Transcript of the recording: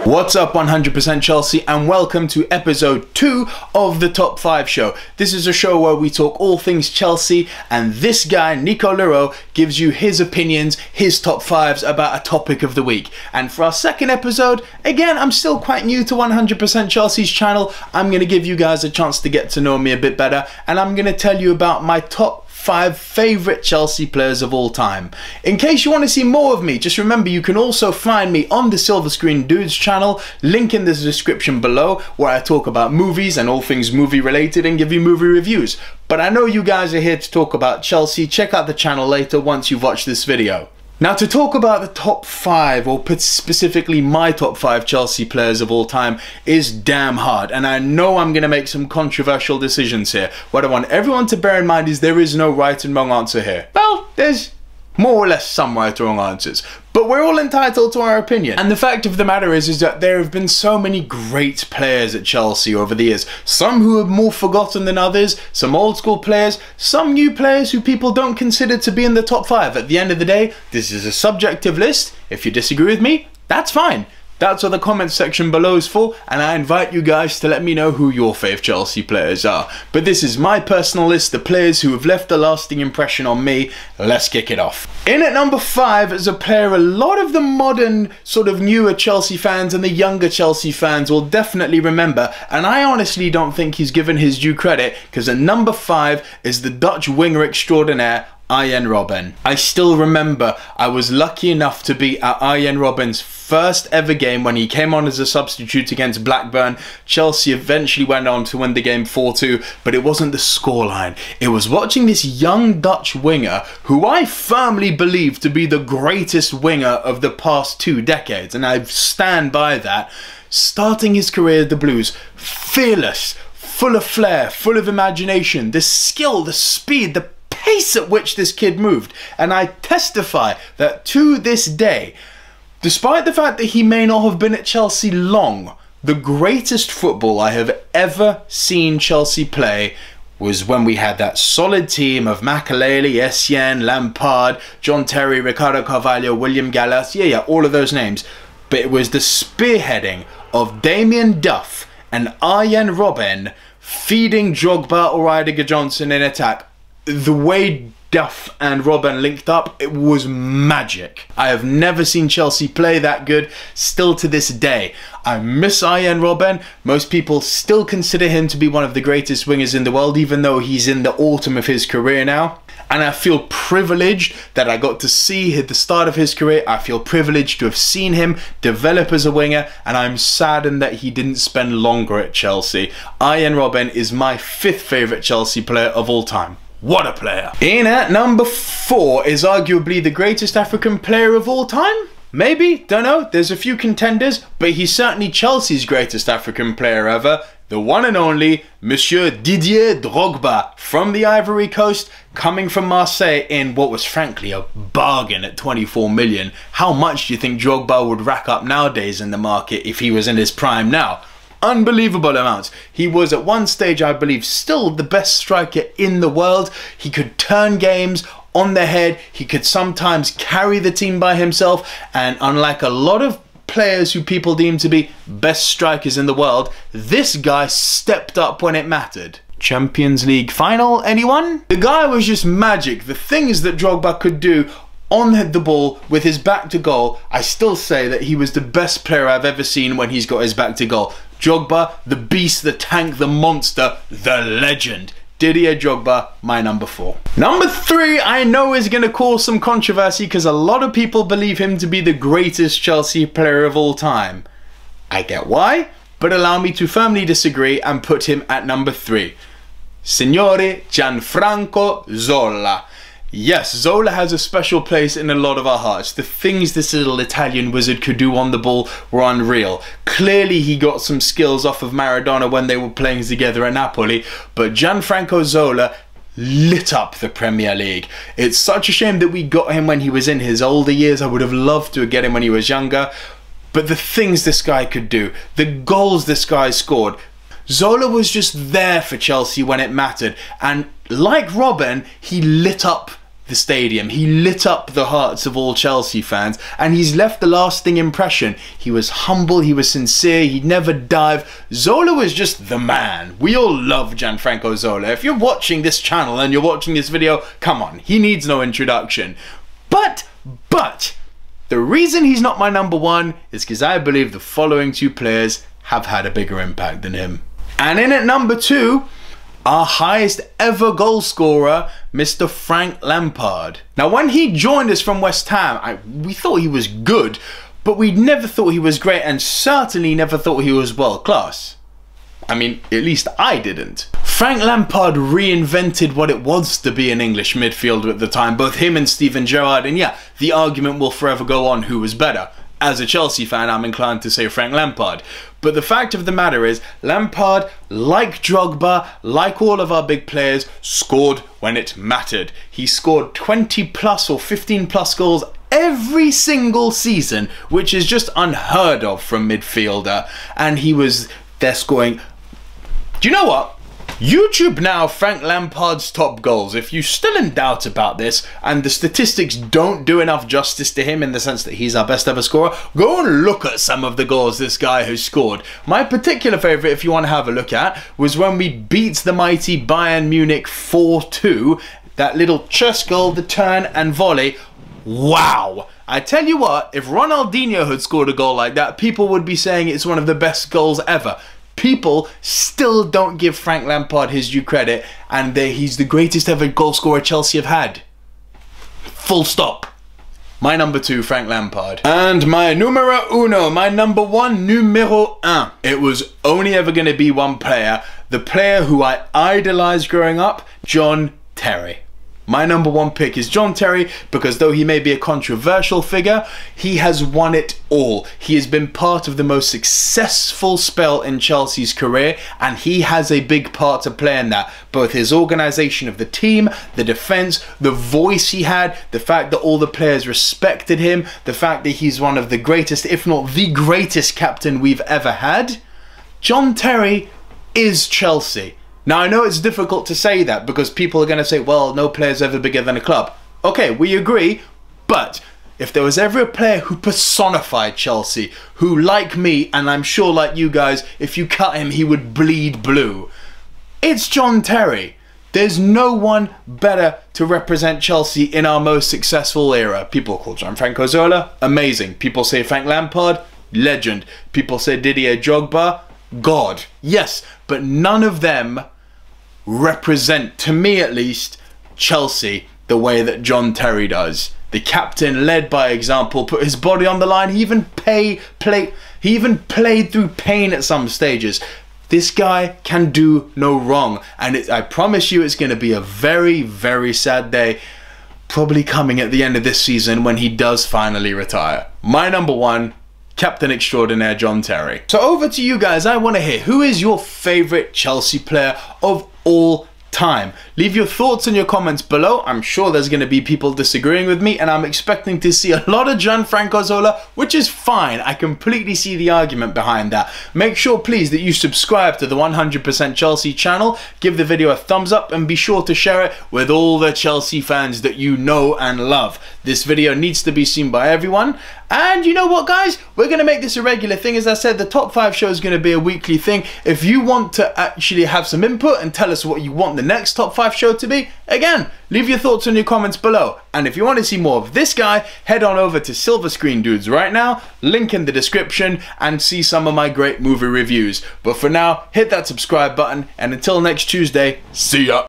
What's up 100% Chelsea, and welcome to episode 2 of the Top 5 show. This is a show where we talk all things Chelsea, and this guy, Nico Leroux, gives you his opinions, his top 5s about a topic of the week. And for our second episode, again, I'm still quite new to 100% Chelsea's channel. I'm going to give you guys a chance to get to know me a bit better, and I'm going to tell you about my top 5 favourite Chelsea players of all time. In case you want to see more of me, just remember you can also find me on the Silver Screen Dudes channel, link in the description below, where I talk about movies and all things movie related and give you movie reviews. But I know you guys are here to talk about Chelsea. Check out the channel later once you've watched this video. Now, to talk about the top 5, or specifically my top 5 Chelsea players of all time, is damn hard, and I know I'm going to make some controversial decisions here. What I want everyone to bear in mind is there is no right and wrong answer here. Well, there's more or less some right or wrong answers, but we're all entitled to our opinion. And the fact of the matter is that there have been so many great players at Chelsea over the years. Some who are more forgotten than others, some old school players, some new players who people don't consider to be in the top 5. At the end of the day, this is a subjective list. If you disagree with me, that's fine. That's what the comment section below is for, and I invite you guys to let me know who your fave Chelsea players are. But this is my personal list, the players who have left a lasting impression on me. Let's kick it off. In at number 5 is a player a lot of the modern, sort of newer Chelsea fans and the younger Chelsea fans will definitely remember, and I honestly don't think he's given his due credit, because at number 5 is the Dutch winger extraordinaire, Arjen Robben. I still remember I was lucky enough to be at Arjen Robben's first ever game when he came on as a substitute against Blackburn. Chelsea eventually went on to win the game 4-2, but it wasn't the scoreline. It was watching this young Dutch winger who I firmly believe to be the greatest winger of the past 2 decades, and I stand by that, starting his career at the Blues. Fearless, full of flair, full of imagination, the skill, the speed, the pace at which this kid moved. And I testify that to this day, despite the fact that he may not have been at Chelsea long, the greatest football I have ever seen Chelsea play was when we had that solid team of Makelele, Essien, Lampard, John Terry, Ricardo Carvalho, William Gallas, yeah, all of those names. But it was the spearheading of Damien Duff and Arjen Robben feeding Drogba or Rydiger Johnson in attack. The way Duff and Robben linked up, it was magic. I have never seen Chelsea play that good, still to this day. I miss Arjen Robben. Most people still consider him to be one of the greatest wingers in the world, even though he's in the autumn of his career now. And I feel privileged that I got to see the start of his career. I feel privileged to have seen him develop as a winger, and I'm saddened that he didn't spend longer at Chelsea. Arjen Robben is my 5th favourite Chelsea player of all time. What a player. In at number 4 is arguably the greatest African player of all time? Maybe, don't know, there's a few contenders, but he's certainly Chelsea's greatest African player ever. The one and only Monsieur Didier Drogba from the Ivory Coast, coming from Marseille in what was frankly a bargain at 24 million. How much do you think Drogba would rack up nowadays in the market if he was in his prime now? Unbelievable amounts. He was at one stage, I believe, still the best striker in the world. He could turn games on their head. He could sometimes carry the team by himself. And unlike a lot of players who people deem to be best strikers in the world, this guy stepped up when it mattered. Champions League final, anyone? The guy was just magic. The things that Drogba could do on the ball with his back to goal, I still say that he was the best player I've ever seen when he's got his back to goal. Drogba, the beast, the tank, the monster, the legend. Didier Drogba, my number 4. Number 3, I know is going to cause some controversy because a lot of people believe him to be the greatest Chelsea player of all time. I get why, but allow me to firmly disagree and put him at number 3. Signore Gianfranco Zola. Yes, Zola has a special place in a lot of our hearts. The things this little Italian wizard could do on the ball were unreal. Clearly he got some skills off of Maradona when they were playing together at Napoli, but Gianfranco Zola lit up the Premier League. It's such a shame that we got him when he was in his older years. I would have loved to get him when he was younger, but the things this guy could do, the goals this guy scored, Zola was just there for Chelsea when it mattered, and like Robben, he lit up the stadium. He lit up the hearts of all Chelsea fans, and he's left a lasting impression. He was humble, he was sincere, he'd never dive. Zola was just the man. We all love Gianfranco Zola. If you're watching this channel and you're watching this video, come on, he needs no introduction. But, the reason he's not my number one is because I believe the following two players have had a bigger impact than him. And in at number 2, our highest ever goal scorer, Mr. Frank Lampard. Now, when he joined us from West Ham, we thought he was good, but we never thought he was great, and certainly never thought he was world class. I mean, at least I didn't. Frank Lampard reinvented what it was to be an English midfielder at the time, both him and Steven Gerrard, and yeah, the argument will forever go on who was better. As a Chelsea fan, I'm inclined to say Frank Lampard. But the fact of the matter is, Lampard, like Drogba, like all of our big players, scored when it mattered. He scored 20 plus or 15 plus goals every single season, which is just unheard of from midfielder. And he was there scoring. Do you know what? YouTube now Frank Lampard's top goals. If you're still in doubt about this and the statistics don't do enough justice to him in the sense that he's our best ever scorer, go and look at some of the goals this guy has scored. My particular favourite, if you want to have a look at, was when we beat the mighty Bayern Munich 4-2. That little chest goal, the turn and volley. Wow! I tell you what, if Ronaldinho had scored a goal like that, people would be saying it's one of the best goals ever. People still don't give Frank Lampard his due credit, and he's the greatest ever goal scorer Chelsea have had. Full stop. My number 2, Frank Lampard. And my numero uno, my number 1, numero un. It was only ever going to be one player. The player who I idolised growing up, John Terry. My number 1 pick is John Terry because though he may be a controversial figure, he has won it all. He has been part of the most successful spell in Chelsea's career, and he has a big part to play in that. Both his organisation of the team, the defence, the voice he had, the fact that all the players respected him, the fact that he's one of the greatest, if not the greatest captain we've ever had. John Terry is Chelsea. Now, I know it's difficult to say that because people are going to say, well, no player's ever bigger than a club. Okay, we agree, but if there was ever a player who personified Chelsea, who, like me, and I'm sure like you guys, if you cut him, he would bleed blue, it's John Terry. There's no one better to represent Chelsea in our most successful era. People call Gianfranco Zola, amazing. People say Frank Lampard, legend. People say Didier Drogba, God. Yes, but none of them represent, to me at least, Chelsea the way that John Terry does. The captain led by example, put his body on the line. He even played through pain at some stages. This guy can do no wrong, and I promise you it's going to be a very, very sad day probably coming at the end of this season when he does finally retire. My number 1, Captain Extraordinaire John Terry. So over to you guys. I want to hear, who is your favourite Chelsea player of all time? Leave your thoughts in your comments below. I'm sure there's going to be people disagreeing with me, and I'm expecting to see a lot of Gianfranco Zola, which is fine. I completely see the argument behind that. Make sure please that you subscribe to the 100% Chelsea channel, give the video a thumbs up, and be sure to share it with all the Chelsea fans that you know and love. This video needs to be seen by everyone. And you know what, guys? We're going to make this a regular thing. As I said, the top 5 show is going to be a weekly thing. If you want to actually have some input and tell us what you want the next top 5 show to be, again, leave your thoughts in your comments below. And if you want to see more of this guy, head on over to Silver Screen Dudes right now, link in the description, and see some of my great movie reviews. But for now, hit that subscribe button, and until next Tuesday, see ya!